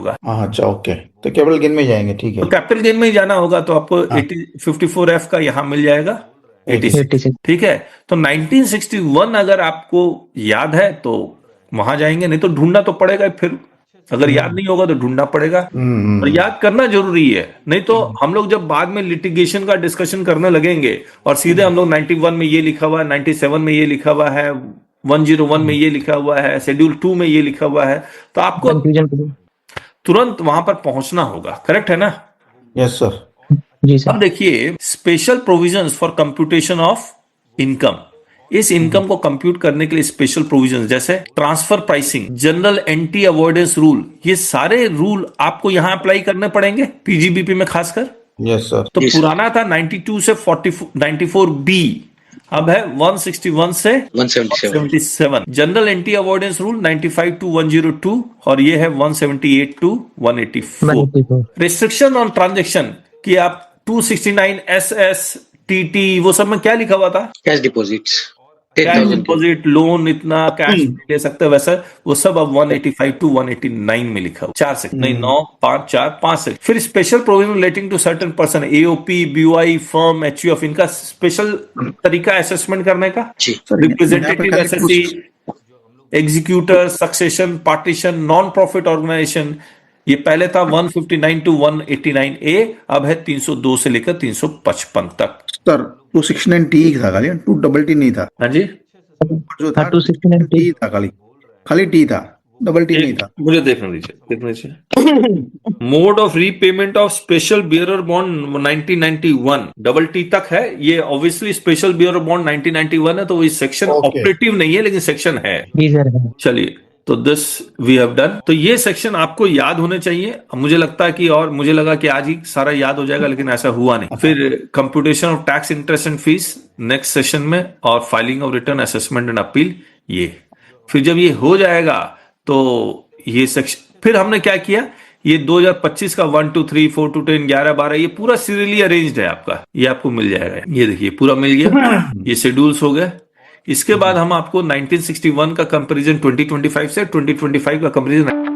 होगा। हाँ अच्छा ओके, तो कैपिटल गेन में जाएंगे, ठीक तो है। कैपिटल गेन में ही जाना होगा, तो आपको हाँ 54F का यहाँ मिल जाएगा 86। 86। ठीक है, तो 1961 अगर आपको याद है तो वहां जाएंगे, नहीं तो ढूंढना तो पड़ेगा फिर। अगर याद नहीं होगा तो ढूंढना पड़ेगा, और याद करना जरूरी है। नहीं तो हम लोग जब बाद में लिटिगेशन का डिस्कशन करने लगेंगे और सीधे हम लोग 91 में ये लिखा हुआ है, 97 में ये लिखा हुआ है, 101 में ये लिखा हुआ है, शेड्यूल 2 में ये लिखा हुआ है, तो आपको कंफ्यूजन। तुरंत वहां पर पहुंचना होगा। करेक्ट है ना? Yes sir. जी अब सर। देखिए, special provisions for computation of income. इस इनकम को कंप्यूट करने के लिए स्पेशल प्रोविजंस जैसे transfer pricing, general anti avoidance rule, ये सारे रूल आपको यहां अप्लाई करने पड़ेंगे पीजीबीपी में खासकर। Yes sir. तो पुराना था 92 से 94 बी, अब है 161 से 177। General anti avoidance rule 95 to 102, और ये है 178 टू 184। रिस्ट्रिक्शन ऑन ट्रांजेक्शन कि आप 269 SS TT वो सब में क्या लिखा हुआ था? Cash deposits, cash deposit, loan इतना कैश ले सकते हैं, वैसा वो सब अब 185 टू 189 में लिखा हुआ। 4 से नहीं, 9 5 4 5 से। फिर special provision relating to certain person, AOP, BOI, firm, HUF, इनका स्पेशल तरीका असेसमेंट करने का। Representative SSC, executor, succession, partition, non profit organisation, ये पहले था 159 टू 189A, अब है 302 से लेकर 355 तक। सर 269T था खाली, 2 नहीं था। हाँ जी, जो था 269T T था, खाली T था, T नहीं था। मुझे देखने दीजिए। Mode of repayment of special bearer bond 1991, T तक है ये। ऑब्वियसली स्पेशल बियरर बॉन्ड 1991 है, तो ये सेक्शन ऑपरेटिव नहीं है, लेकिन सेक्शन है। चलिए, तो दिस वी हैव डन। तो ये सेक्शन आपको याद होने चाहिए। मुझे लगता है कि, और मुझे लगा कि आज ही सारा याद हो जाएगा, लेकिन ऐसा हुआ नहीं। फिर computation of tax, interest and fees next session में, और filing of return, assessment and appeal, ये फिर जब ये हो जाएगा तो ये सेक्शन। फिर हमने क्या किया, ये 2025 का 1 to 3 4 to 10 11 12 ये पूरा सीरियली अरेंज्ड है आपका, ये आपको मिल जाएगा। ये देखिए पूरा मिल गया, ये शेड्यूल्स हो गए। इसके बाद हम आपको 1961 का कंपैरिजन 2025 से, 2025 का कंपैरिजन